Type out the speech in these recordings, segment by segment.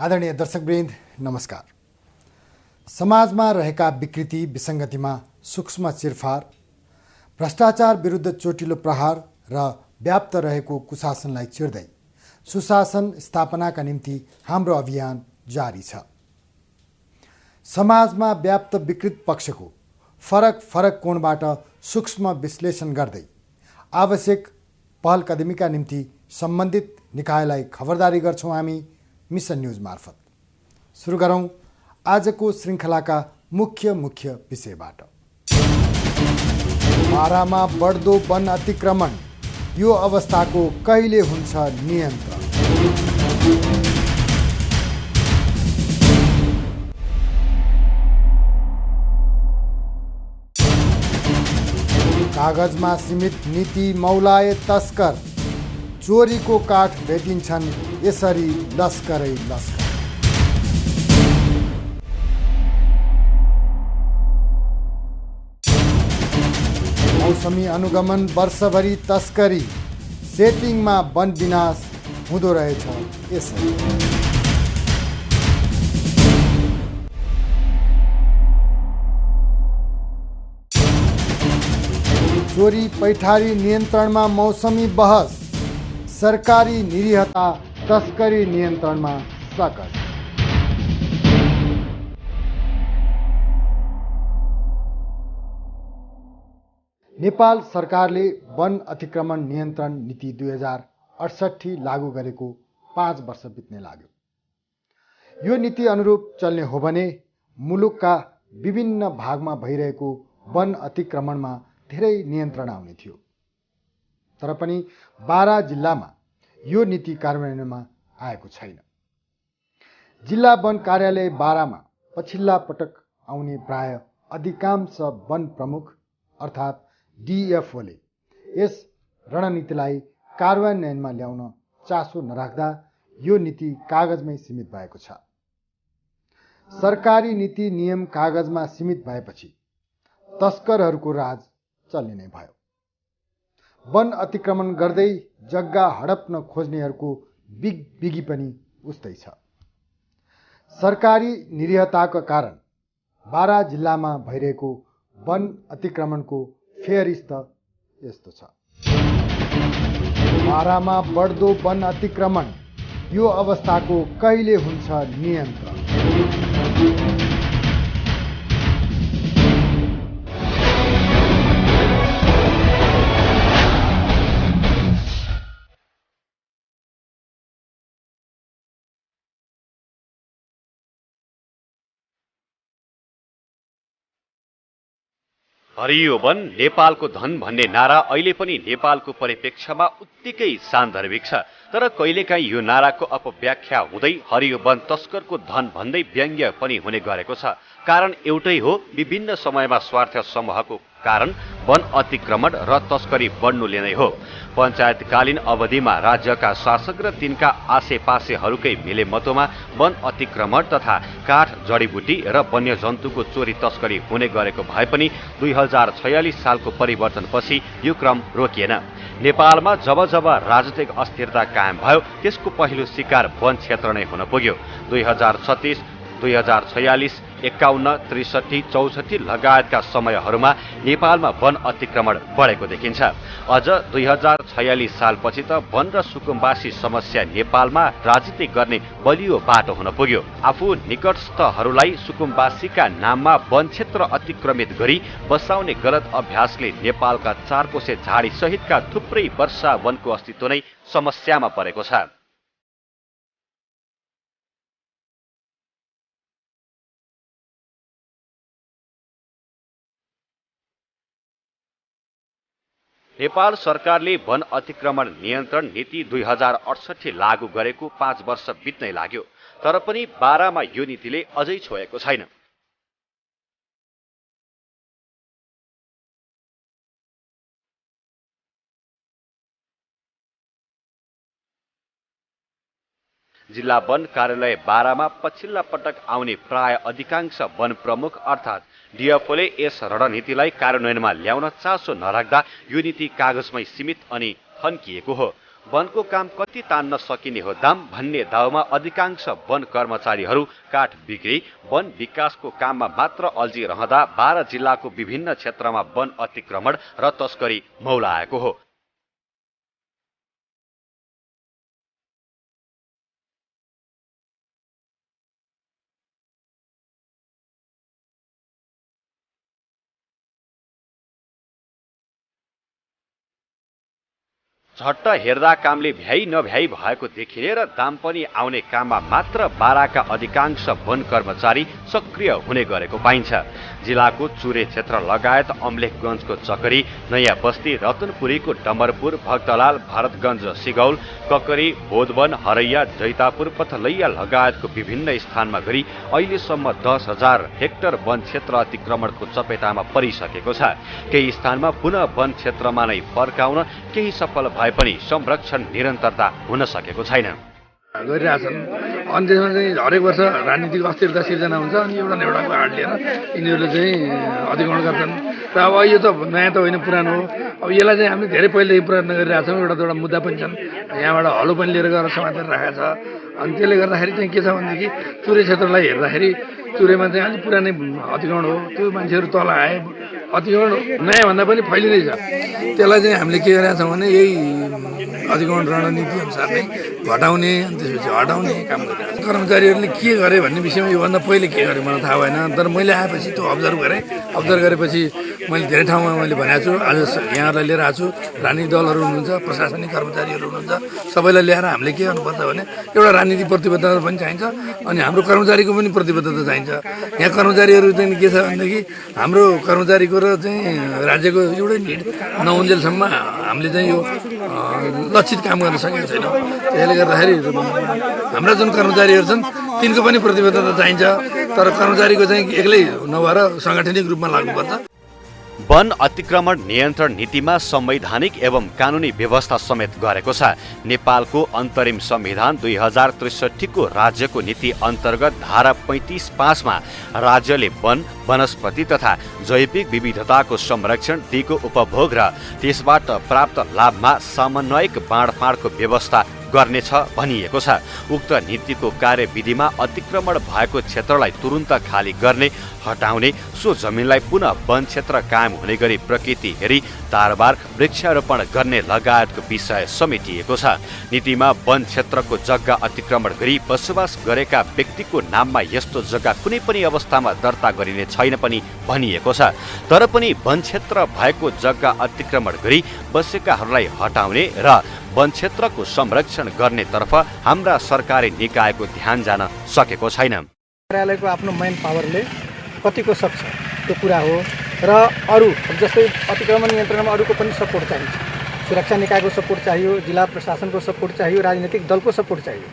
आदरणीय दर्शकवृन्द नमस्कार। समाजमा रहेका विकृति विसङ्गतिमा सूक्ष्म चिरफार, भ्रष्टाचार विरुद्ध चोटिलो प्रहार र व्याप्त रहेको कुशासनलाई चिर्दै सुशासन स्थापनाका निम्ति हाम्रो अभियान जारी छ। समाजमा व्याप्त विकृत पक्षको फरक कोणबाट सूक्ष्म विश्लेषण गर्दै आवश्यक पहल कदमीका निम्ति सम्बन्धित निकायलाई खबरदारी गर्छौँ हामी मिसन न्यूज मार्फत। सुरु गरौँ आजको श्रृङ्खलाका मुख्य विषयबाट। बारामा बढ्दो वन अतिक्रमण, यो अवस्थाको कहिले हुन्छ नियन्त्रण? कागजमा सीमित नीति मौलाए तस्कर, चोरीको काठ भेटिन्छन् यसरी लस्करै लस्कर। मौसमी अनुगमन वर्षभरि तस्करी, सेटिङमा वन विनाश हुँदो रहेछ यसरी। चोरी पैठारी नियन्त्रणमा मौसमी बहस, सरकारी निरीहता तस्करी नियन्त्रणमा सकस। नेपाल सरकारले वन अतिक्रमण नियन्त्रण नीति 2068 लागू गरेको 5 वर्ष बित्ने लाग्यो। यो नीति अनुरूप चल्ने हो भने मुलुकका विभिन्न भागमा भइरहेको वन अतिक्रमणमा धेरै नियन्त्रण आउने थियो। तर पनि बारा जिल्लामा यो नीति कार्यान्वयनमा आएको छैन। जिल्ला वन कार्यालय बारामा पछिल्ला पटक आउने प्राय अधिकांश वन प्रमुख अर्थात् डिएफओले यस रणनीतिलाई कार्यान्वयनमा ल्याउन चासो नराख्दा यो नीति कागजमै सीमित भएको छ। सरकारी नीति नियम कागजमा सीमित भएपछि तस्करहरूको राज चल्ने नै भयो। वन अतिक्रमण गर्दै जग्गा हडप्न खोज्नेहरूको बिगी पनि उस्तै छ। सरकारी निरीहताका कारण बारा जिल्लामा भइरहेको वन अतिक्रमणको फेरिस्त यस्तो छ। बारामा बढ्दो वन अतिक्रमण, यो अवस्थाको कहिले हुन्छ नियन्त्रण? हरियो वन नेपालको धन भन्ने नारा अहिले पनि नेपालको परिप्रेक्ष्यमा उत्तिकै सान्दर्भिक छ। तर कहिलेकाहीँ यो नाराको अपव्याख्या हुँदै हरियो वन तस्करको धन भन्दै व्यङ्ग्य पनि हुने गरेको छ। कारण एउटै हो, विभिन्न समयमा स्वार्थ समूहको कारण वन अतिक्रमण र तस्करी बढ्नुले नै हो। पञ्चायतकालीन अवधिमा राज्यका शासक र तिनका आसेपासेहरूकै मिलेमतोमा वन अतिक्रमण तथा काठ, जडीबुटी र वन्यजन्तुको चोरी तस्करी हुने गरेको भए पनि 2046 सालको परिवर्तनपछि यो क्रम रोकिएन। नेपालमा जब राजनीतिक अस्थिरता कायम भयो त्यसको पहिलो शिकार वन क्षेत्र नै हुन पुग्यो। 2036, 2046, 51, 63, 64 लगायतका समयहरूमा नेपालमा वन अतिक्रमण बढेको देखिन्छ। अझ 2046 सालपछि त वन र सुकुम्बासी समस्या नेपालमा राजनीति गर्ने बलियो बाटो हुन पुग्यो। आफू निकटस्थहरूलाई सुकुम्बासीका नाममा वन क्षेत्र अतिक्रमित गरी बसाउने गलत अभ्यासले नेपालका चारकोसे झाडी सहितका थुप्रै वर्षा वनको अस्तित्व नै समस्यामा परेको छ। नेपाल सरकारले वन अतिक्रमण नियन्त्रण नीति 2068 लागू गरेको 5 वर्ष बित्नै लाग्यो। तर पनि बारामा यो नीतिले अझै छोएको छैन। जिल्ला वन कार्यालय बारामा पछिल्ला पटक आउने प्राय अधिकांश वन प्रमुख अर्थात् डिएफओले यस रणनीतिलाई कार्यान्वयनमा ल्याउन चासो नराख्दा यो नीति कागजमै सीमित अनि थन्किएको हो। वनको काम कति तान्न सकिने हो दाम भन्ने दाउमा अधिकांश वन कर्मचारीहरू काठ बिक्री वन विकासको काममा मात्र अल्झिरहँदा 12 जिल्लाको विभिन्न क्षेत्रमा वन अतिक्रमण र तस्करी मौलाएको हो। झट्ट हेर्दा कामले भ्याइ नभ्याइ भएको देखिने र दाम पनि आउने काममा मात्र बाराका अधिकांश वन कर्मचारी सक्रिय हुने गरेको पाइन्छ। जिल्लाको चुरे क्षेत्र लगायत अम्लेखगञ्जको चकरी, नयाँ बस्ती, रतनपुरीको डमरपुर, भक्तलाल, भरतगञ्ज, सिगौल, ककरी, बोधवन, हरैया, जैतापुर, पथलैया लगायतको विभिन्न स्थानमा गरी अहिलेसम्म 10,000 हेक्टर वन क्षेत्र अतिक्रमणको चपेटामा परिसकेको छ। केही स्थानमा पुनः वन क्षेत्रमा नै फर्काउन केही सफल भए पनि संरक्षण निरन्तरता हुन सकेको छैन। गरिरहेछन् अनि त्यसमा चाहिँ हरेक वर्ष राजनीतिक अस्थिरता सिर्जना हुन्छ अनि एउटा न एउटाको हात लिएर यिनीहरूले चाहिँ अतिक्रमण गर्छन् र अब यो त नयाँ त होइन, पुरानो हो। अब यसलाई चाहिँ हामीले धेरै पहिलेदेखि प्रयत्न गरिरहेछौँ। एउटा मुद्दा पनि छन्, यहाँबाट हलो पनि लिएर गएर समातेर राखेको छ। अनि त्यसले गर्दाखेरि चाहिँ के छ भनेदेखि चुरे क्षेत्रलाई हेर्दाखेरि चुरेमा चाहिँ अलिक पुरानै अतिक्रमण हो, त्यो मान्छेहरू तल आए, अतिक्रमण नयाँ भन्दा पनि फैलिँदै छ। त्यसलाई चाहिँ हामीले के गरेका छौँ भने यही अतिक्रमण रणनीति अनुसार नै घटाउने अनि त्यसपछि हटाउने काम गरिरहेको छ। कर्मचारीहरूले के गरे भन्ने विषयमा योभन्दा पहिले के गरे मलाई थाहा भएन, तर मैले आएपछि त्यो अब्जर्भ गरेपछि मैले धेरै ठाउँमा मैले भनेको छु। आज यहाँहरूलाई लिएर आएको छु, राजनीतिक दलहरू हुनुहुन्छ, प्रशासनिक कर्मचारीहरू हुनुहुन्छ, सबैलाई ल्याएर हामीले के गर्नुपर्छ भने एउटा राजनीतिक प्रतिबद्धता पनि चाहिन्छ अनि हाम्रो कर्मचारीको पनि प्रतिबद्धता चाहिन्छ। यहाँ कर्मचारीहरू चाहिँ के छ भनेदेखि हाम्रो कर्मचारीको र चाहिँ राज्यको एउटै निड नहुन्जेलसम्म हामीले चाहिँ यो लक्षित काम गर्न सकेको छैनौँ। त्यसले गर्दाखेरि हाम्रा जुन कर्मचारीहरू छन् तिनको पनि प्रतिबद्धता चाहिन्छ, तर कर्मचारीको चाहिँ एक्लै नभएर साङ्गठनिक रूपमा लाग्नुपर्छ। वन अतिक्रमण नियन्त्रण नीतिमा संवैधानिक एवं कानुनी व्यवस्था समेत गरेको छ। नेपालको अन्तरिम संविधान 2063 को राज्यको नीति अन्तर्गत धारा 35(5) मा राज्यले वन, वनस्पति तथा जैविक विविधताको संरक्षण, दिगो उपभोग र त्यसबाट प्राप्त लाभमा समन्वयक बाँडफाँडको व्यवस्था गर्नेछ भनिएको छ। उक्त नीतिको कार्यविधिमा अतिक्रमण भएको क्षेत्रलाई तुरुन्त खाली गर्ने, हटाउने, सो जमिनलाई पुनः वन क्षेत्र कायम हुने गरी प्रकृति हेरी तारबार वृक्षारोपण गर्ने लगायतको विषय समेटिएको छ। नीतिमा वन क्षेत्रको जग्गा अतिक्रमण गरी बसोबास गरेका व्यक्तिको नाममा यस्तो जग्गा कुनै पनि अवस्थामा दर्ता गरिने छैन पनि भनिएको छ। तर पनि वन क्षेत्र भएको जग्गा अतिक्रमण गरी बसेकाहरूलाई हटाउने र वन क्षेत्रको संरक्षण गर्नेतर्फ हाम्रा सरकारी निकायको ध्यान जान सकेको छैन। कार्यालयको आफ्नो मेन पावरले कतिको सक्छ त्यो कुरा हो र अरू जस्तै अतिक्रमण नियन्त्रणमा अरूको पनि सपोर्ट चाहिन्छ। सुरक्षा निकायको सपोर्ट चाहियो, जिल्ला प्रशासनको सपोर्ट चाहियो, राजनीतिक दलको सपोर्ट चाहियो।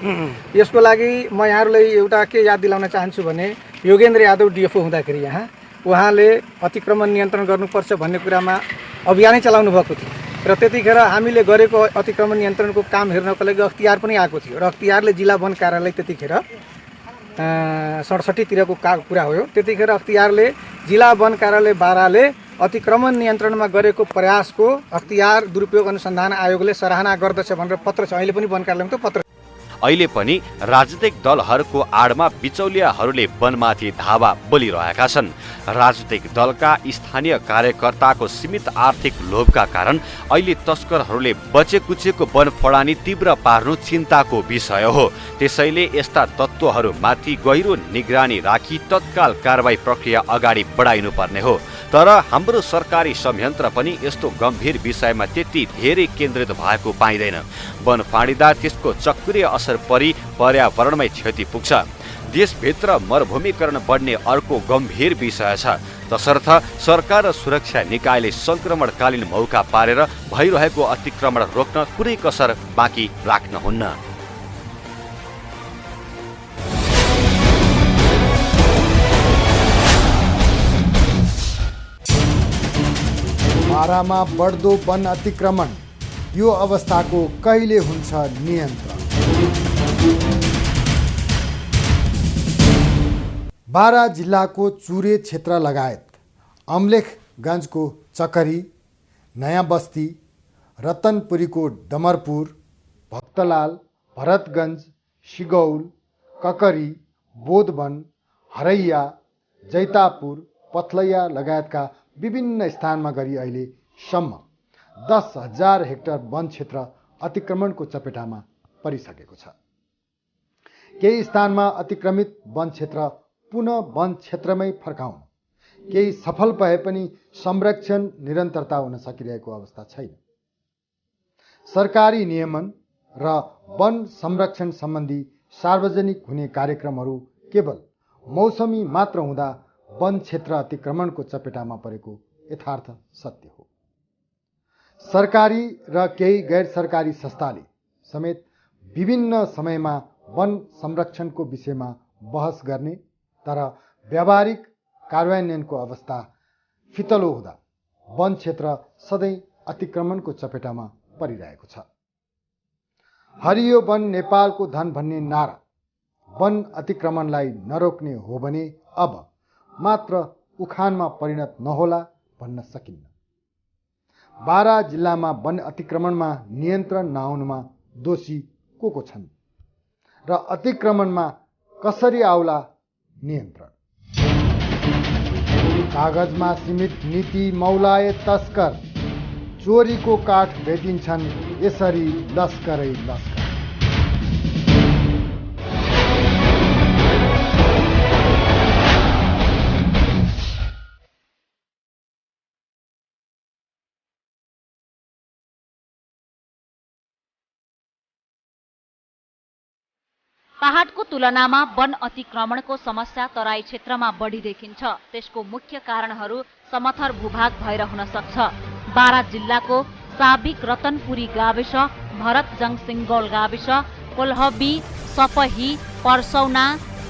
यसको लागि म यहाँहरूलाई एउटा के याद दिलाउन चाहन्छु भने योगेन्द्र यादव डिएफओ हुँदाखेरि यहाँ उहाँले अतिक्रमण नियन्त्रण गर्नुपर्छ भन्ने कुरामा अभियानै चलाउनु भएको थियो र त्यतिखेर हामीले गरेको अतिक्रमण नियन्त्रणको काम हेर्नको लागि अख्तियार पनि आएको थियो र अख्तियारले जिल्ला वन कार्यालय त्यतिखेर 67तिरको कुरा हो। त्यतिखेर अख्तियारले जिल्ला वन कार्यालय बाराले अतिक्रमण नियन्त्रणमा गरेको प्रयासको अख्तियार दुरुपयोग अनुसन्धान आयोगले सराहना गर्दछ भनेर पत्र छ। अहिले पनि वन कार्यालयमा त्यो पत्र अहिले पनि राजनीतिक दलहरूको आडमा बिचौलियाहरूले वनमाथि धावा बोलिरहेका छन्। राजनीतिक दलका स्थानीय कार्यकर्ताको सीमित आर्थिक लोभका कारण अहिले तस्करहरूले बचेकुचेको वन फडानी तीव्र पार्नु चिन्ताको विषय हो। त्यसैले यस्ता तत्त्वहरूमाथि गहिरो निगरानी राखी तत्काल कारबाही प्रक्रिया अगाडि बढाइनु पर्ने हो। तर हाम्रो सरकारी संयन्त्र पनि यस्तो गम्भीर विषयमा त्यति धेरै केन्द्रित भएको पाइँदैन। वन फाँडिँदा त्यसको चक्रीय असर परि पर्यावरणमै क्षति पुग्छ। देशभित्र मरुभूमिकरण बढ्ने अर्को गम्भीर विषय छ। तसर्थ सरकार र सुरक्षा निकायले संक्रमणकालीन मौका पारेर भइरहेको अतिक्रमण रोक्न कुनै कसर बाँकी राख्नुहुन्न। बारामा बढ्दो वन अतिक्रमण, यो अवस्थाको कहिले हुन्छ नियन्त्रण? बारा जिल्लाको चुरे क्षेत्र लगायत अम्लेखगञ्जको चकरी, नयाँ बस्ती, रतनपुरीको डमरपुर, भक्तलाल, भरतगञ्ज, सिगौल, ककरी, बोधवन, हरैया, जैतापुर, पथलैया लगायतका विभिन्न स्थानमा गरी अहिलेसम्म 10,000 हेक्टर वन क्षेत्र अतिक्रमणको चपेटामा परिसकेको छ। केही स्थानमा अतिक्रमित वन क्षेत्र पुनः वन क्षेत्रमै फर्काउन केही सफल भए पनि संरक्षण निरन्तरता हुन सकिरहेको अवस्था छैन। सरकारी नियमन र वन संरक्षण सम्बन्धी सार्वजनिक हुने कार्यक्रमहरू केवल मौसमी मात्र हुँदा वन क्षेत्र अतिक्रमणको चपेटामा परेको यथार्थ सत्य हो। सरकारी र केही गैर सरकारी संस्थाले समेत विभिन्न समयमा वन संरक्षणको विषयमा बहस गर्ने तर व्यावहारिक कार्यान्वयनको अवस्था फितलो हुँदा वन क्षेत्र सधैँ अतिक्रमणको चपेटामा परिरहेको छ। हरियो वन नेपालको धन भन्ने नारा वन अतिक्रमणलाई नरोक्ने हो भने अब मात्र उखानमा परिणत नहोला भन्न सकिन्न। बारा जिल्लामा वन अतिक्रमणमा नियन्त्रण नआउनुमा दोषी को छन् र अतिक्रमणमा कसरी आउला नियन्त्रण? कागजमा सीमित नीति मौलाए तस्कर, चोरीको काठ भेटिन्छन् यसरी लस्करै लस्कर। पहाडको तुलनामा वन अतिक्रमणको समस्या तराई क्षेत्रमा बढी देखिन्छ। त्यसको मुख्य कारणहरू समथर भूभाग भएर हुन सक्छ। बारा जिल्लाको साबिक रतनपुरी गाविस, भरतजङ सिंगौल गाविस, कोल्हबी, सपही, पर्सौना,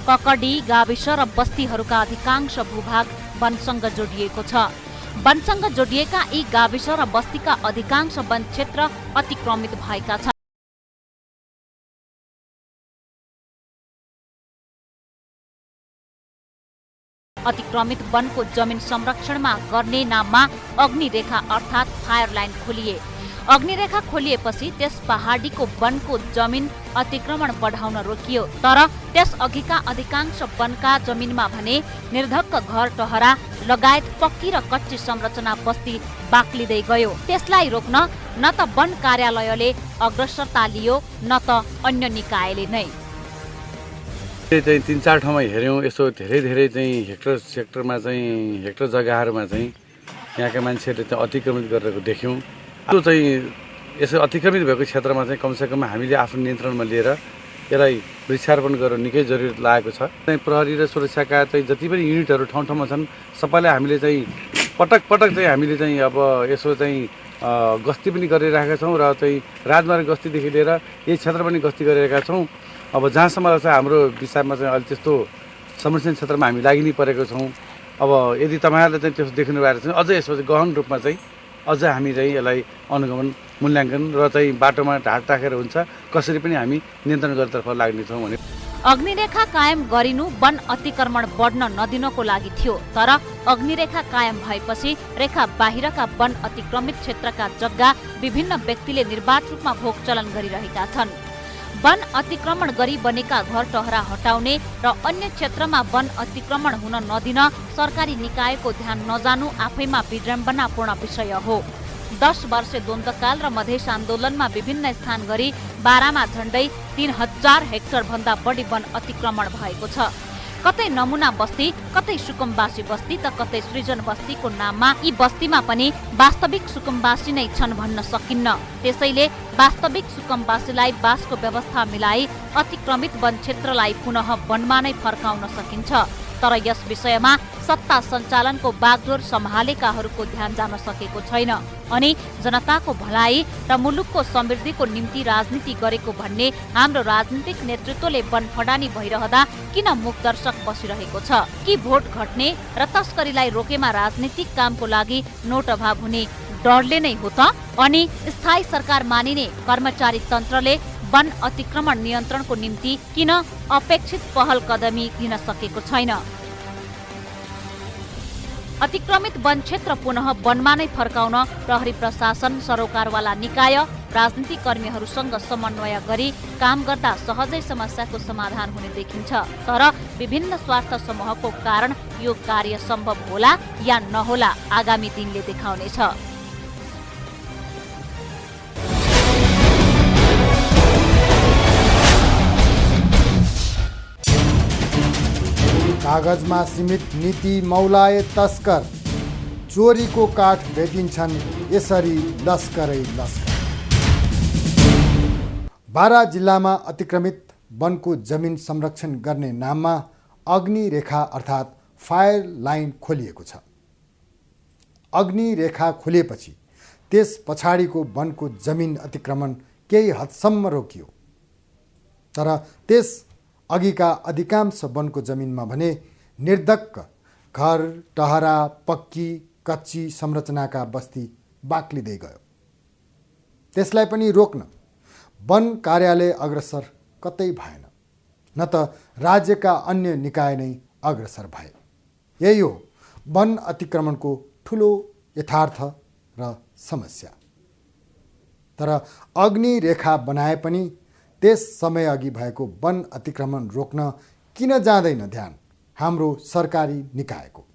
ककडी गाविस र बस्तीहरूका अधिकांश भूभाग वनसँग जोडिएको छ। वनसँग जोडिएका यी गाविस र बस्तीका अधिकांश वन क्षेत्र अतिक्रमित भएका छन्। अतिक्रमित वनको जमिन संरक्षणमा गर्ने नाममा अग्निरेखा अर्थात् फायर लाइन खोलिए। अग्निरेखा खोलिएपछि त्यस पहाडीको वनको जमिन अतिक्रमण बढाउन रोकियो। तर त्यस अघिका अधिकांश वनका जमिनमा भने निर्धक्क घर टहरा लगायत पक्की र कच्ची संरचना बस्ती बाक्लिँदै गयो। त्यसलाई रोक्न न त वन कार्यालयले अग्रसरता लियो न त अन्य निकायले नै। चाहिँ 3-4 ठाउँमा हेऱ्यौँ, यसो धेरै हेक्टर सेक्टरमा चाहिँ हेक्टर जग्गाहरूमा चाहिँ यहाँका मान्छेहरूले चाहिँ अतिक्रमित गरेको देख्यौँ। त्यो चाहिँ यसो अतिक्रमित भएको क्षेत्रमा चाहिँ कमसेकम हामीले आफ्नो नियन्त्रणमा लिएर यसलाई वृक्षारोपण गर्न निकै जरुरी लागेको छ। प्रहरी र सुरक्षाका चाहिँ जति पनि युनिटहरू ठाउँ ठाउँमा छन् सबैलाई हामीले चाहिँ पटक चाहिँ हामीले चाहिँ अब यसो चाहिँ गस्ती पनि गरिरहेका छौँ र चाहिँ राजमार्ग गस्तीदेखि लिएर यही क्षेत्र पनि गस्ती गरिरहेका छौँ। अब जहाँसम्म चाहिँ हाम्रो विषयमा चाहिँ अहिले त्यस्तो संरक्षण क्षेत्रमा हामी लागि नै परेको छौँ। अब यदि तपाईँहरूले चाहिँ त्यस्तो देख्नु भएको छ अझै यसपछि गहन रूपमा चाहिँ अझ हामी चाहिँ यसलाई अनुगमन मूल्याङ्कन र चाहिँ बाटोमा ढाक राखेर हुन्छ कसरी पनि हामी नियन्त्रण गर्नेतर्फ लाग्नेछौँ भने। अग्निरेखा कायम गरिनु वन अतिक्रमण बढ्न नदिनको लागि थियो। तर अग्निरेखा कायम भएपछि रेखा बाहिरका वन अतिक्रमित क्षेत्रका जग्गा विभिन्न व्यक्तिले निर्वाध रूपमा भोग चलन गरिरहेका छन्। वन अतिक्रमण गरी बनेका घर टहरा हटाउने र अन्य क्षेत्रमा वन अतिक्रमण हुन नदिन सरकारी निकायको ध्यान नजानु आफैमा विडम्बनापूर्ण विषय हो। 10 वर्षे द्वन्द्वकाल र मधेस आन्दोलनमा विभिन्न स्थान गरी बारामा झण्डै 3000 हेक्टर भन्दा बढी वन अतिक्रमण भएको छ। कतै नमुना बस्ती, कतै सुकुम्बासी बस्ती त कतै सृजन बस्तीको नाममा यी बस्तीमा पनि वास्तविक सुकुम्बासी नै छन् भन्न सकिन्न। त्यसैले वास्तविक सुकुम्बासीलाई बासको व्यवस्था मिलाई अतिक्रमित वन क्षेत्रलाई पुनः वनमा नै फर्काउन सकिन्छ। तर यस विषयमा सत्ता सञ्चालनको बागडोर सम्हालेकाहरूको ध्यान जान सकेको छैन। अनि जनताको भलाइ र मुलुकको समृद्धिको निम्ति राजनीति गरेको भन्ने हाम्रो राजनीतिक नेतृत्वले वन फडानी भइरहँदा किन मुखदर्शक बसिरहेको छ? कि भोट घट्ने र तस्करीलाई रोकेमा राजनीतिक कामको लागि नोट अभाव हुने डरले नै हो त? अनि स्थायी सरकार मानिने कर्मचारी तन्त्रले वन अतिक्रमण नियन्त्रणको निम्ति किन अपेक्षित पहल कदमी लिन सकेको छैन? अतिक्रमित वन क्षेत्र पुनः वनमा नै फर्काउन प्रहरी प्रशासन, सरोकारवाला निकाय, राजनीतिक कर्मीहरूसँग समन्वय गरी काम गर्दा सहजै समस्याको समाधान हुने देखिन्छ। तर विभिन्न स्वार्थ समूहको कारण यो कार्य सम्भव होला या नहोला आगामी दिनले देखाउनेछ। कागजमा सीमित नीति मौलाए तस्कर, चोरीको काठ भेटिन्छन् यसरी लस्करै लस्कर। बारा जिल्लामा अतिक्रमित वनको जमिन संरक्षण गर्ने नाममा अग्नि रेखा अर्थात् फायर लाइन खोलिएको छ। अग्नि रेखा खोलिएपछि त्यस पछाडिको वनको जमिन अतिक्रमण केही हदसम्म रोकियो। तर त्यस अघिका अधिकांश वनको जमिनमा भने निर्धक्क घर, टहरा, पक्की, कच्ची संरचनाका बस्ती बाक्लिँदै गयो। त्यसलाई पनि रोक्न वन कार्यालय अग्रसर कतै भएन, न त राज्यका अन्य निकाय नै अग्रसर भए। यही हो वन अतिक्रमणको ठुलो यथार्थ र समस्या। तर अग्नि रेखा बनाए पनि त्यस समय अघि भएको वन अतिक्रमण रोक्न किन जाँदैन ध्यान हाम्रो सरकारी निकायको?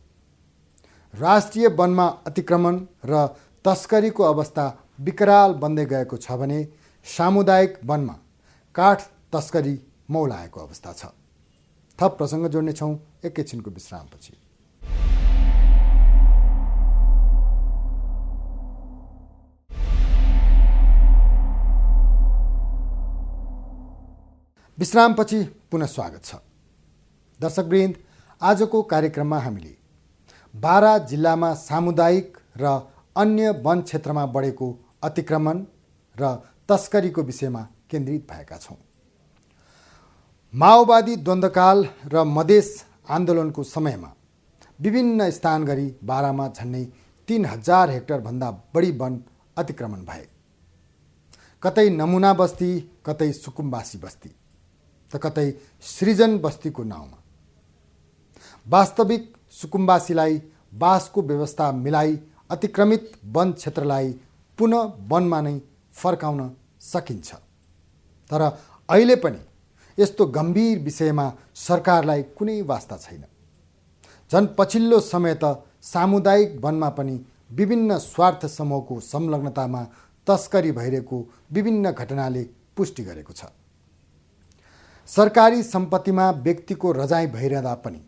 राष्ट्रिय वनमा अतिक्रमण र तस्करीको अवस्था विकराल बन्दै गएको छ भने सामुदायिक वनमा काठ तस्करी मौलाएको अवस्था छ। थप प्रसङ्ग जोड्नेछौँ एकैछिनको विश्रामपछि। विश्रामपछि पुनः स्वागत छ। दर्शकवृन्द, आजको कार्यक्रममा हामीले बारा जिल्लामा सामुदायिक र अन्य वन क्षेत्रमा बढेको अतिक्रमण र तस्करीको विषयमा केन्द्रित भएका छौँ। माओवादी द्वन्द्वकाल र मधेस आन्दोलनको समयमा विभिन्न स्थान गरी बारामा झन्डै 3000 हेक्टरभन्दा बढी वन अतिक्रमण भए। कतै नमुना बस्ती, कतै सुकुम्बासी बस्ती, त कतै सृजन बस्तीको नाउँमा। वास्तविक सुकुम्बासीलाई बासको व्यवस्था मिलाई अतिक्रमित वन क्षेत्रलाई पुनः वनमा नै फर्काउन सकिन्छ। तर अहिले पनि यस्तो गम्भीर विषयमा सरकारलाई कुनै वास्ता छैन। झन् पछिल्लो समय त सामुदायिक वनमा पनि विभिन्न स्वार्थ समूहको संलग्नतामा तस्करी भइरहेको विभिन्न घटनाले पुष्टि गरेको छ। सरकारी सम्पत्तिमा व्यक्तिको रजाई भइरहँदा पनि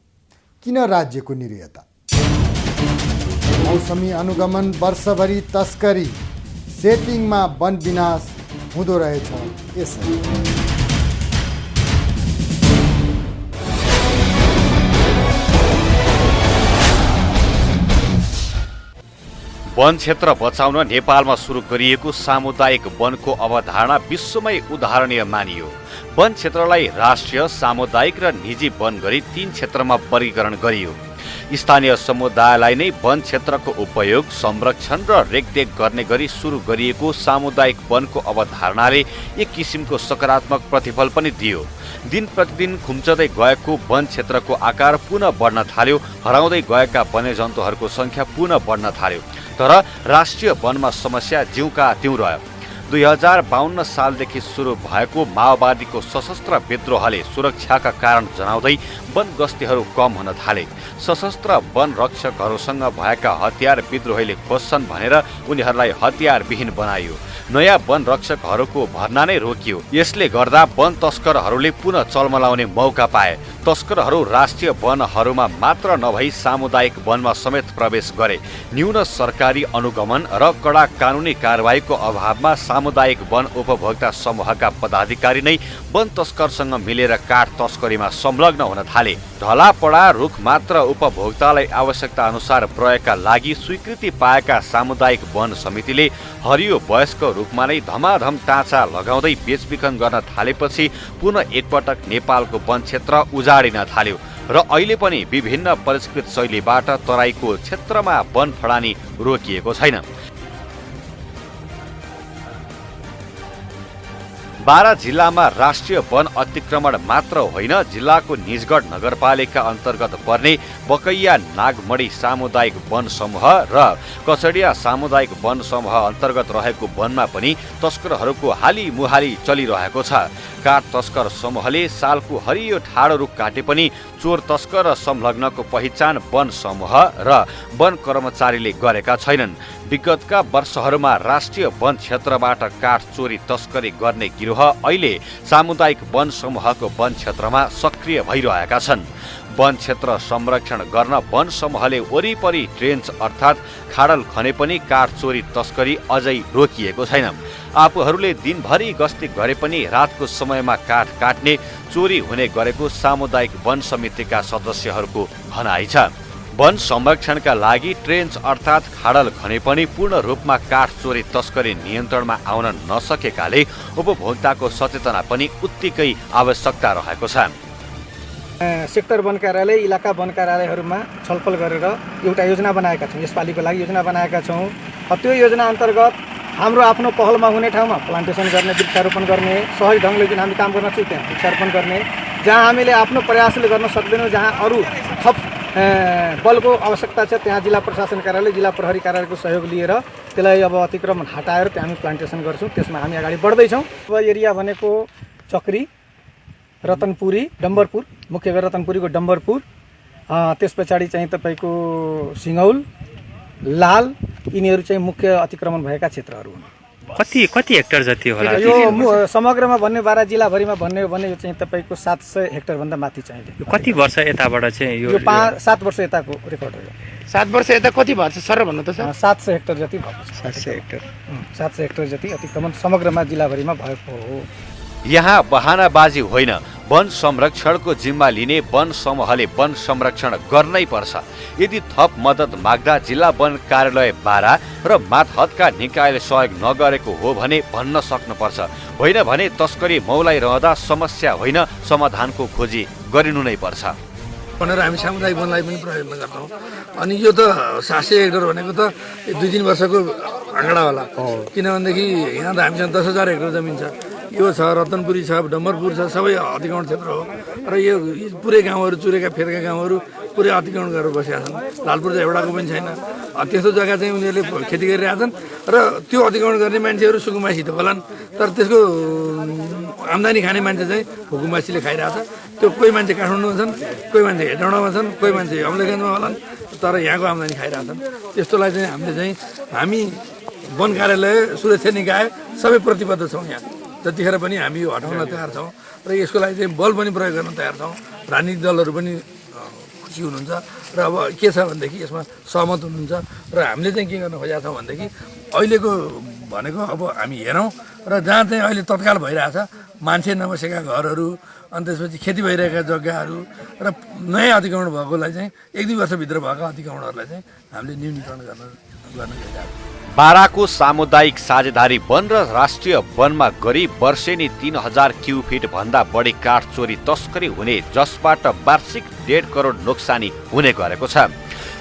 किन राज्यको निरयता? मौसमी अनुगमन, वर्षभरि तस्करी, सेटिङमा वन विनाश हुँदो रहेछ यसरी। वन क्षेत्र बचाउन नेपालमा सुरु गरिएको सामुदायिक वनको अवधारणा विश्वमै उदाहरणीय मानियो। वन क्षेत्रलाई राष्ट्रिय, सामुदायिक र निजी वन गरी 3 क्षेत्रमा वर्गीकरण गरियो। स्थानीय समुदायलाई नै वन क्षेत्रको उपयोग, संरक्षण र रेखदेख गर्ने गरी सुरु गरिएको सामुदायिक वनको अवधारणाले एक किसिमको सकारात्मक प्रतिफल पनि दियो। दिन प्रतिदिन खुम्चदै गएको वन क्षेत्रको आकार पुनः बढ्न थाल्यो, हराउँदै गएका वन्यजन्तुहरूको संख्या पुनः बढ्न थाल्यो। तर राष्ट्रिय वनमा समस्या ज्यूका त्यौं रह्यो। 2052 सालदेखि सुरु भएको माओवादीको सशस्त्र विद्रोहले सुरक्षाका कारण जनाउँदै वन गस्तीहरू कम हुन थाले। सशस्त्र वन रक्षकहरूसँग भएका हतियार विद्रोहीले खोज्छन् भनेर उनीहरूलाई हतियारविहीन बनाइयो। नयाँ वन रक्षकहरूको भर्ना नै रोकियो। यसले गर्दा वन तस्करहरूले पुनः चलमलाउने मौका पाए। तस्करहरू राष्ट्रिय वनहरूमा मात्र नभई सामुदायिक वनमा समेत प्रवेश गरे। न्यून सरकारी अनुगमन र कडा कानुनी कारबाहीको अभावमा सामुदायिक वन उपभोक्ता समूहका पदाधिकारी नै वन तस्करसँग मिलेर काठ तस्करीमा संलग्न हुन थाले। ढलापडा रुख मात्र उपभोक्तालाई आवश्यकता अनुसार प्रयोगका लागि स्वीकृति पाएका सामुदायिक वन समितिले हरियो वयस्क रूपमा नै धमाधम टाँचा लगाउँदै बेचबिखन गर्न थालेपछि पुनः एकपटक नेपालको वन क्षेत्र उजाडिन थाल्यो र अहिले पनि विभिन्न परिष्कृत शैलीबाट तराईको क्षेत्रमा वन फडानी रोकिएको छैन। बारा जिल्लामा राष्ट्रिय वन अतिक्रमण मात्र होइन, जिल्लाको निजगढ नगरपालिका अन्तर्गत पर्ने बकैया नागमणी सामुदायिक वन समूह र कचडिया सामुदायिक वन समूह अन्तर्गत रहेको वनमा पनि तस्करहरूको हाली मुहाली चलिरहेको छ। काठ तस्कर समूहले सालको हरियो ठाडो रुख काटे पनि चोर तस्कर र संलग्नको पहिचान वन समूह र वन कर्मचारीले गरेका छैनन्। विगतका वर्षहरूमा राष्ट्रिय वन क्षेत्रबाट काठ चोरी तस्करी गर्ने गिरोह अहिले सामुदायिक वन समूहको वन क्षेत्रमा सक्रिय भइरहेका छन्। वन क्षेत्र संरक्षण गर्न वन समूहले वरिपरि ट्रेन्च अर्थात् खाडल खने पनि काठ चोरी तस्करी अझै रोकिएको छैन। आफूहरूले दिनभरि गस्ती गरे पनि रातको समयमा काठ काट्ने, चोरी हुने गरेको सामुदायिक वन समितिका सदस्यहरूको भनाइ छ। वन संरक्षणका लागि ट्रेन्च अर्थात् खाडल खने पनि पूर्ण रूपमा काठ चोरी तस्करी नियन्त्रणमा आउन नसकेकाले उपभोक्ताको सचेतना पनि उत्तिकै आवश्यकता रहेको छ। सेक्टर वन कार्यालय, इलाका वन कार्यालयहरूमा छलफल गरेर एउटा योजना बनाएका छौँ। यसपालिको लागि योजना बनाएका छौँ। त्यो योजना अन्तर्गत हाम्रो आफ्नो पहलमा हुने ठाउँमा प्लान्टेसन गर्ने, वृक्षारोपण गर्ने, सहज ढङ्गले जुन हामी काम गर्न सक्छौँ त्यहाँ वृक्षारोपण गर्ने, जहाँ हामीले आफ्नो प्रयासले गर्न सक्दैनौँ, जहाँ अरू थप बलको आवश्यकता छ त्यहाँ जिल्ला प्रशासन कार्यालय, जिल्ला प्रहरी कार्यालयको सहयोग लिएर त्यसलाई अब अतिक्रमण हटाएर त्यहाँ हामी प्लान्टेसन गर्छौँ। त्यसमा हामी अगाडि बढ्दैछौँ। अब एरिया भनेको चक्री, रतनपुरी, डम्बरपुर, मुख्य गरी रतनपुरीको डम्बरपुर, त्यस पछाडि चाहिँ तपाईँको सिङौल, लाल, यिनीहरू चाहिँ मुख्य अतिक्रमण भएका क्षेत्रहरू हुन्। कति हेक्टर जति होला? यो समग्रमा भन्ने बारा जिल्लाभरिमा भन्ने हो भने यो चाहिँ तपाईँको 700 हेक्टरभन्दा माथि चाहिँ। कति वर्ष यताबाट चाहिँ यो 7 वर्ष यताको रेकर्ड हो। 7 वर्ष यता कति भएको छ सर भन्नु त सर? 700 हेक्टर जति भएको छ। 700 हेक्टर 700 हेक्टर जति अतिक्रमण समग्रमा जिल्लाभरिमा भएको हो। यहाँ बहानाबाजी होइन, वन संरक्षणको जिम्मा लिने वन समूहले वन संरक्षण गर्नै पर्छ। यदि थप मद्दत माग्दा जिल्ला वन कार्यालय बारा र मातहतका निकायले सहयोग नगरेको हो भने भन्न सक्नुपर्छ। होइन भने तस्करी मौलाइरहँदा समस्या होइन, समाधानको खोजी गरिनु नै पर्छ भनेर हामी सामुदायिक वनलाई पनि प्रयोग गर्छौँ। अनि यो त 700 हेक्टर भनेको त 2-3 वर्षको आँकडा होला। किनभनेदेखि यहाँ त हामीसँग 10,000 हेक्टर जमिन छ। यो छ, रतनपुरी छ, डम्बरपुर छ, सबै अतिक्रमण क्षेत्र हो। र यो पुरै गाउँहरू, चुरेका फेरका गाउँहरू पुरै अतिक्रमण गरेर बसेका छन्। लालपुर चाहिँ एउटाको पनि छैन। त्यस्तो जग्गा चाहिँ उनीहरूले खेती गरिरहेछन् र त्यो अतिक्रमण गर्ने मान्छेहरू सुकुम्बासी त होलान्, तर त्यसको आम्दानी खाने मान्छे चाहिँ हुकुम्बासीले खाइरहेछ। त्यो कोही मान्छे काठमाडौँमा छन्, कोही मान्छे हेटौँडामा छन्, कोही मान्छे अम्लेखगञ्जमा होलान्, तर यहाँको आम्दानी खाइरहेछन्। त्यस्तोलाई चाहिँ हामी वन कार्यालय, सुरक्षा निकाय सबै प्रतिबद्ध छौँ। यहाँ जतिखेर पनि हामी यो हटाउन तयार छौँ र यसको लागि चाहिँ बल पनि प्रयोग गर्न तयार छौँ। राजनीतिक दलहरू पनि खुसी हुनुहुन्छ र अब के छ भनेदेखि यसमा सहमत हुनुहुन्छ। र हामीले चाहिँ के गर्न खोजेका छौँ भनेदेखि अहिलेको भनेको अब हामी हेरौँ र जहाँ चाहिँ अहिले तत्काल भइरहेछ मान्छे नबसेका घरहरू, अनि त्यसपछि खेती भइरहेका जग्गाहरू र नयाँ अतिक्रमण भएकोलाई चाहिँ 1-2 वर्षभित्र भएका अतिक्रमणहरूलाई चाहिँ हामीले न्यूनीकरण गर्न खोजेका छौँ। बाराको सामुदायिक साझेदारी वन र राष्ट्रिय वनमा गरी वर्षेनी 3000 क्युफिट भन्दा बढी काठ चोरी तस्करी हुने, जसबाट वार्षिक 1.5 करोड नोक्सानी हुने गरेको छ।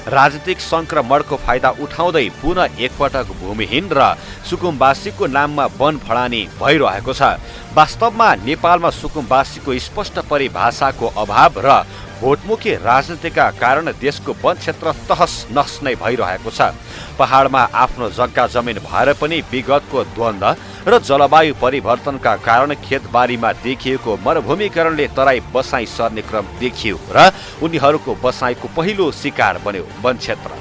राजनीतिक संक्रमणको फाइदा उठाउँदै पुनः एकपटक भूमिहीन र सुकुम्बासीको नाममा वन फडानी भइरहेको छ। वास्तवमा नेपालमा सुकुम्बासीको स्पष्ट परिभाषाको अभाव र भोटमुखी राजनीतिका कारण देशको वन क्षेत्र तहस नहस नै भइरहेको छ। पहाडमा आफ्नो जग्गा जमिन भएर पनि विगतको द्वन्द्व र जलवायु परिवर्तनका कारण खेतबारीमा देखिएको मरुभूमिकरणले तराई बसाई सर्ने क्रम देखियो र उनीहरूको बसाईको पहिलो शिकार बन्यो वन क्षेत्र।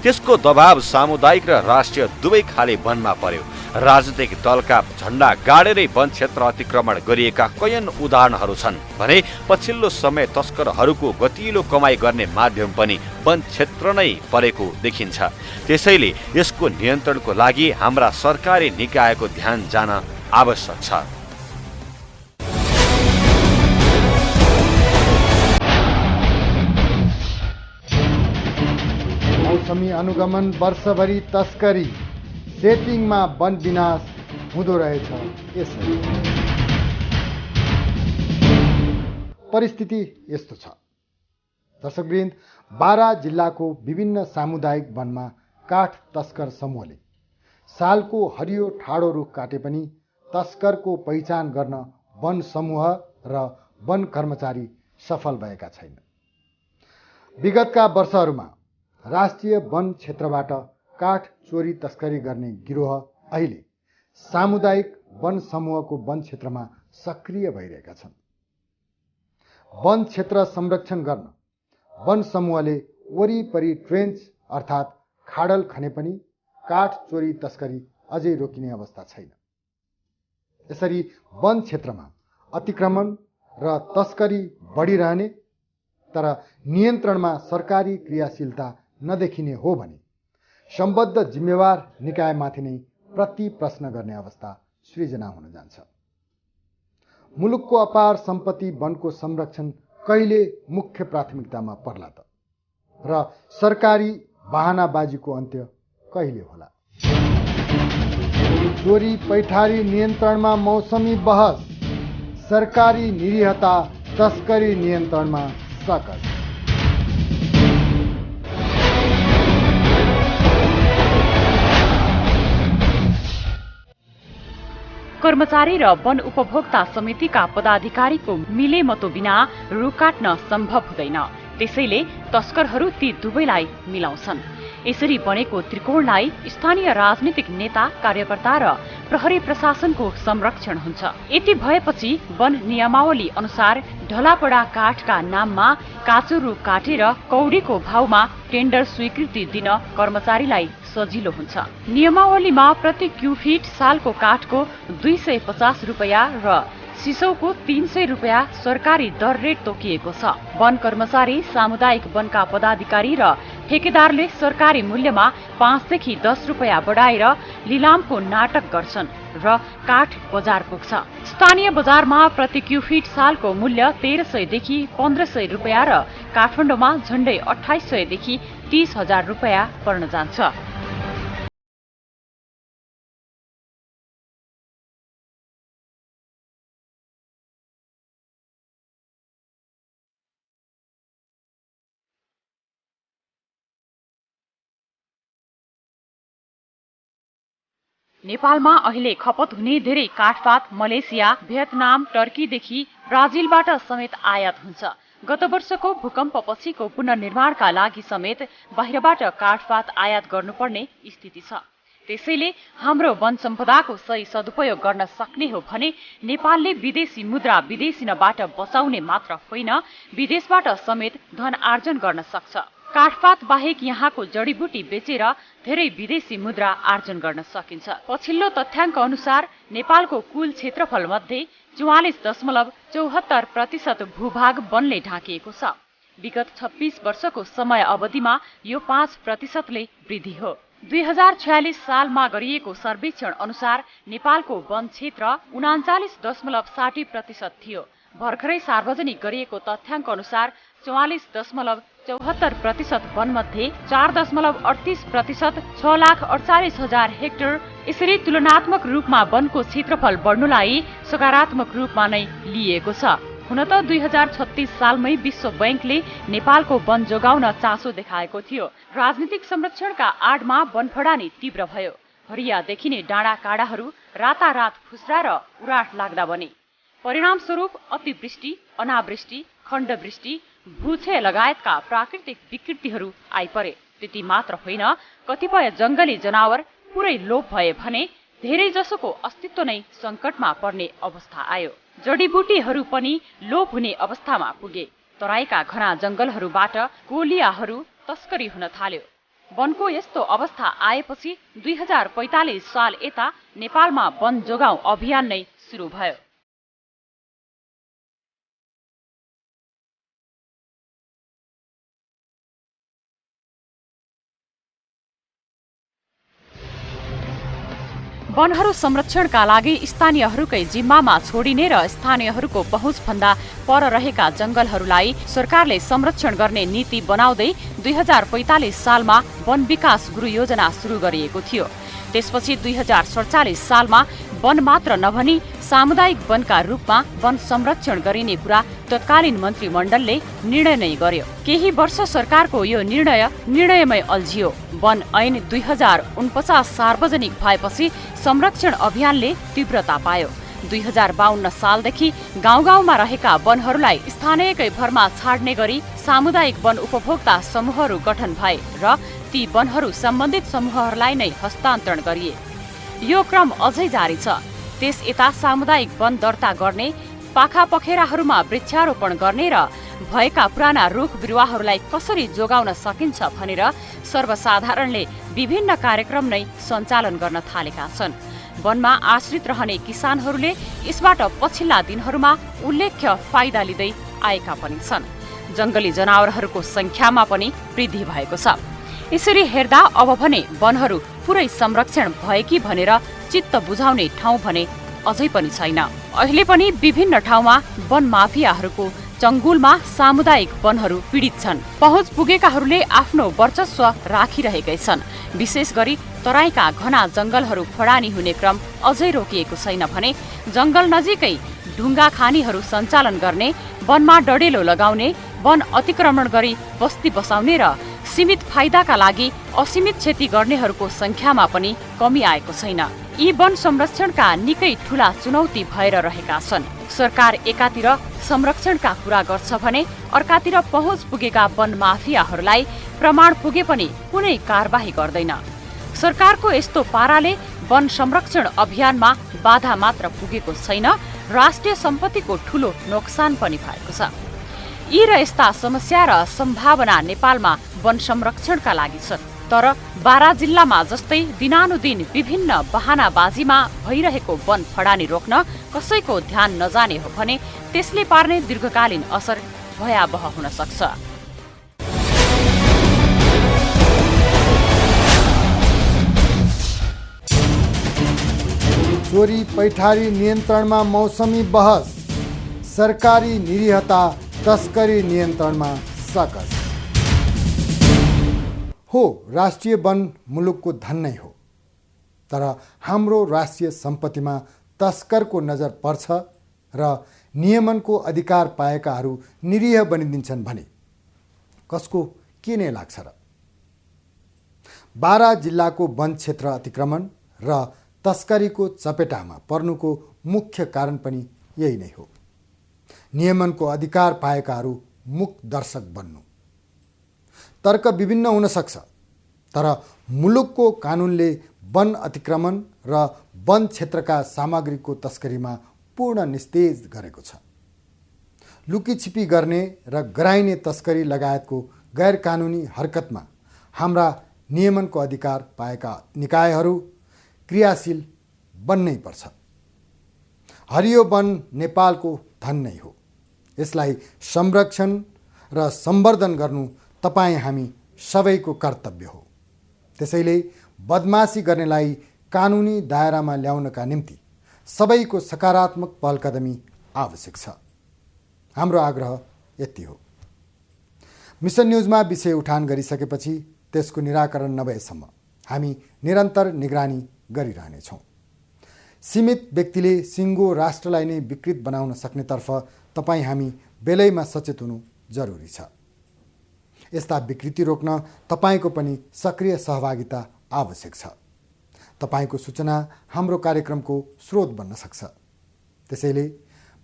त्यसको दबाव सामुदायिक र राष्ट्रिय दुवै खाले वनमा पर्यो। राजनीतिक दलका झण्डा गाडेरै वन क्षेत्र अतिक्रमण गरिएका कैयन उदाहरणहरू छन् भने पछिल्लो समय तस्करहरूको गतिलो कमाई गर्ने माध्यम पनि वन क्षेत्र नै परेको देखिन्छ। त्यसैले यसको नियन्त्रणको लागि हाम्रा सरकारी निकायको ध्यान जान आवश्यक छ। मौसमी अनुगमन, वर्षभरि तस्करी, सेटिङमा वन विनाश हुँदो रहेछ। यसरी परिस्थिति यस्तो छ। दर्शकवृन्द, बारा जिल्लाको विभिन्न सामुदायिक वनमा काठ तस्कर समूहले सालको हरियो ठाडो रुख काटे पनि तस्करको पहिचान गर्न वन समूह र वन कर्मचारी सफल भएका छैनन्। विगतका वर्षहरूमा राष्ट्रिय वन क्षेत्रबाट काठ चोरी तस्करी गर्ने गिरोह अहिले सामुदायिक वन समूहको वन क्षेत्रमा सक्रिय भइरहेका छन्। वन क्षेत्र संरक्षण गर्न वन समूहले वरिपरि ट्रेन्च अर्थात् खाडल खने पनि काठ चोरी तस्करी अझै रोकिने अवस्था छैन। यसरी वन क्षेत्रमा अतिक्रमण र तस्करी बढिरहने तर नियन्त्रणमा सरकारी क्रियाशीलता नदेखिने हो भने सम्बद्ध जिम्मेवार निकायमाथि नै प्रति प्रश्न गर्ने अवस्था सृजना हुन जान्छ। मुलुकको अपार सम्पत्ति वनको संरक्षण कहिले मुख्य प्राथमिकतामा पर्ला त र सरकारी बहानाबाजीको अन्त्य कहिले होला? चोरी पैठारी नियन्त्रणमा मौसमी बहस, सरकारी निरीहता तस्करी नियन्त्रणमा सकस। कर्मचारी र वन उपभोक्ता समितिका पदाधिकारीको मिलेमतो बिना रुख काट्न सम्भव हुँदैन। त्यसैले तस्करहरू ती दुवैलाई मिलाउँछन्। यसरी बनेको त्रिकोणलाई स्थानीय राजनीतिक नेता, कार्यकर्ता र प्रहरी प्रशासनको संरक्षण हुन्छ। यति भएपछि वन नियमावली अनुसार ढलापडा काठका नाममा काँचो रुख काटेर कौडीको भावमा टेन्डर स्वीकृति दिन कर्मचारीलाई सजिलो हुन्छ। नियमावलीमा प्रति क्युफिट सालको काठको 250 रुपैयाँ र सिसौको 300 रुपैयाँ सरकारी दर रेट तोकिएको छ। वन कर्मचारी, सामुदायिक वनका पदाधिकारी र ठेकेदारले सरकारी मूल्यमा 5 देखि 10 रुपैयाँ बढाएर लिलामको नाटक गर्छन् र काठ बजार पुग्छ। स्थानीय बजारमा प्रति क्युफिट सालको मूल्य 1300 देखि 1500 रुपैयाँ र काठमाडौँमा झण्डै 2800 देखि 30,000 रुपैयाँ पर्न जान्छ। नेपालमा अहिले खपत हुने धेरै काठपात मलेसिया, भियतनाम, टर्कीदेखि ब्राजिलबाट समेत आयात हुन्छ। गत वर्षको भूकम्पपछिको पुनर्निर्माणका लागि समेत बाहिरबाट काठपात आयात गर्नुपर्ने स्थिति छ। त्यसैले हाम्रो वन सम्पदाको सही सदुपयोग गर्न सक्ने हो भने नेपालले विदेशी मुद्रा विदेशिनबाट बचाउने मात्र होइन, विदेशबाट समेत धन आर्जन गर्न सक्छ। काठपात बाहेक यहाँको जडीबुटी बेचेर धेरै विदेशी मुद्रा आर्जन गर्न सकिन्छ। पछिल्लो तथ्याङ्क अनुसार नेपालको कुल क्षेत्रफल मध्ये 44.74% भूभाग वनले ढाकिएको छ। विगत 26 वर्षको समय अवधिमा यो 5%ले वृद्धि हो। 2046 सालमा गरिएको सर्वेक्षण अनुसार नेपालको वन क्षेत्र 39.60% थियो। भर्खरै सार्वजनिक गरिएको तथ्याङ्क अनुसार 44.74% वनमध्ये 4.38% 6,48,000 हेक्टर। यसरी तुलनात्मक रूपमा वनको क्षेत्रफल बढ्नुलाई सकारात्मक रूपमा नै लिएको छ। हुन त 2036 सालमै विश्व बैंकले नेपालको वन जोगाउन चासो देखाएको थियो। राजनीतिक संरक्षणका आडमा वन फडानी तीव्र भयो। हरिया देखिने डाँडा काँडाहरू रातारात फुस्रा र उराट लाग्दा बने। परिणामस्वरूप अतिवृष्टि, अनावृष्टि, खण्डवृष्टि, भूक्षय लगायतका प्राकृतिक विकृतिहरू आइपरे। त्यति मात्र होइन, कतिपय जंगली जनावर पुरै लोप भए भने धेरै जसोको अस्तित्व नै संकटमा पर्ने अवस्था आयो। जडीबुटीहरू पनि लोप हुने अवस्थामा पुगे। तराईका घना जंगलहरूबाट गोलियाहरू तस्करी हुन थाल्यो। वनको यस्तो अवस्था आएपछि 2045 साल यता नेपालमा वन जोगाउँ अभियान नै सुरु भयो। वनहरू संरक्षणका लागि स्थानीयहरूकै जिम्मामा छोडिने र स्थानीयहरूको पहुँचभन्दा पर रहेका जंगलहरूलाई सरकारले संरक्षण गर्ने नीति बनाउँदै 2045 सालमा वन विकास गुरु योजना सुरु गरिएको थियो। त्यसपछि 2047 सालमा वन मात्र नभनी सामुदायिक वनका रूपमा वन संरक्षण गरिने कुरा तत्कालीन मन्त्रीमण्डलले निर्णय नै गर्यो। केही वर्ष सरकारको यो निर्णयमै अल्झियो। वन ऐन 2049 सार्वजनिक भएपछि संरक्षण अभियानले तीव्रता पायो। 2052 सालदेखि गाउँ-गाउँमा रहेका वनहरूलाई स्थानीयकै भरमा छाड्ने गरी सामुदायिक वन उपभोक्ता समूहहरू गठन भए र ती वनहरू सम्बन्धित समूहहरूलाई नै हस्तान्तरण गरिए। यो क्रम अझै जारी छ। त्यस यता सामुदायिक वन दर्ता गर्ने, पाखा पखेराहरूमा वृक्षारोपण गर्ने र भएका पुराना रुख बिरुवाहरूलाई कसरी जोगाउन सकिन्छ भनेर सर्वसाधारणले विभिन्न कार्यक्रम नै सञ्चालन गर्न थालेका छन्। वनमा आश्रित रहने किसानहरूले यसबाट पछिल्ला दिनहरूमा उल्लेख्य फाइदा लिँदै आएका पनि छन्। जंगली जनावरहरूको संख्यामा पनि वृद्धि भएको छ। यसरी हेर्दा अब भने वनहरू पुरै संरक्षण भए कि भनेर चित्त बुझाउने ठाउँ भने अझै पनि छैन। अहिले पनि विभिन्न ठाउँमा वन माफियाहरूको चंगुलमा सामुदायिक वनहरू पीडित छन्। पहुँच पुगेकाहरूले आफ्नो वर्चस्व राखिरहेकै छन्। विशेष गरी तराईका घना जंगलहरू फडानी हुने क्रम अझै रोकिएको छैन भने जंगल नजिकै ढुङ्गा खानीहरू सञ्चालन गर्ने, वनमा डडेलो लगाउने, वन अतिक्रमण गरी बस्ती बसाउने र सीमित फाइदाका लागि असीमित क्षति गर्नेहरूको संख्यामा पनि कमी आएको छैन। यी वन संरक्षणका निकै ठूला चुनौती भएर रहेका छन्। सरकार एकातिर संरक्षणका कुरा गर्छ भने अर्कातिर पहुँच पुगेका वन माफियाहरूलाई प्रमाण पुगे पनि कुनै कारबाही गर्दैन। सरकारको यस्तो पाराले वन संरक्षण अभियानमा बाधा मात्र पुगेको छैन, राष्ट्रिय सम्पत्तिको ठूलो नोक्सान पनि भएको छ। यी र यस्ता समस्या र सम्भावना नेपालमा वन संरक्षणका लागि छन्। तर बारा जिल्लामा जस्तै दिनानुदिन विभिन्न बहानाबाजीमा भइरहेको वन फडानी रोक्न कसैको ध्यान नजाने हो भने त्यसले पार्ने दीर्घकालीन असर भयावह हुन सक्छ। चोरी पैठारी नियन्त्रणमा मौसमी बहस, सरकारी निरीहता तस्करी नियन्त्रणमा सकस। हो, राष्ट्रिय वन मुलुकको धन नै हो, तर हाम्रो राष्ट्रिय सम्पत्तिमा तस्करको नजर पर्छ र नियमनको अधिकार पाएकाहरू निरीह बनिदिन्छन् भने कसको के नै लाग्छ र? बारा जिल्लाको वन क्षेत्र अतिक्रमण र तस्करीको चपेटामा पर्नुको मुख्य कारण पनि यही नै हो। नियमनको अधिकार पाएकाहरू मुख दर्शक बन्नु। तर्क विभिन्न हुन सक्छ, तर मुलुकको कानुनले वन अतिक्रमण र वन क्षेत्रका सामग्रीको तस्करीमा पूर्ण निस्तेज गरेको छ। लुकीछिपी गर्ने र गराइने तस्करी लगायतको गैर कानुनी हरकतमा हाम्रा नियमनको अधिकार पाएका निकायहरू क्रियाशील बन्नै पर्छ। हरियो वन नेपालको धन नै हो। यसलाई संरक्षण र सम्वर्धन गर्नु तपाईँ हामी सबैको कर्तव्य हो। त्यसैले बदमासी गर्नेलाई कानुनी दायरामा ल्याउनका निम्ति सबैको सकारात्मक पहलकदमी आवश्यक छ। हाम्रो आग्रह यति हो। मिसन न्युजमा विषय उठान गरिसकेपछि त्यसको निराकरण नभएसम्म हामी निरन्तर निगरानी गरिरहनेछौँ। सीमित व्यक्तिले सिङ्गो राष्ट्रलाई नै विकृत बनाउन सक्नेतर्फ तपाईँ हामी बेलैमा सचेत हुनु जरुरी छ। यस्ता विकृति रोक्न तपाईँको पनि सक्रिय सहभागिता आवश्यक छ। तपाईँको सूचना हाम्रो कार्यक्रमको स्रोत बन्न सक्छ। त्यसैले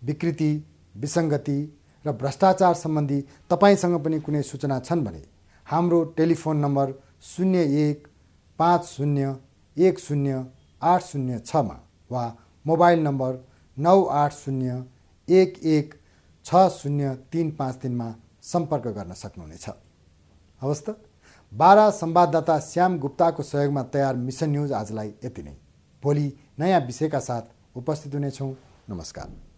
विकृति, विसङ्गति र भ्रष्टाचार सम्बन्धी तपाईँसँग पनि कुनै सूचना छन् भने हाम्रो टेलिफोन नम्बर 0150108006 वा मोबाइल नम्बर 9801160353 मा सम्पर्क गर्न सक्नुहुनेछ। हवस् त, बारा संवाददाता श्याम गुप्ताको सहयोगमा तयार मिसन न्युज आजलाई यति नै। भोलि नयाँ विषयका साथ उपस्थित हुनेछौँ। नमस्कार।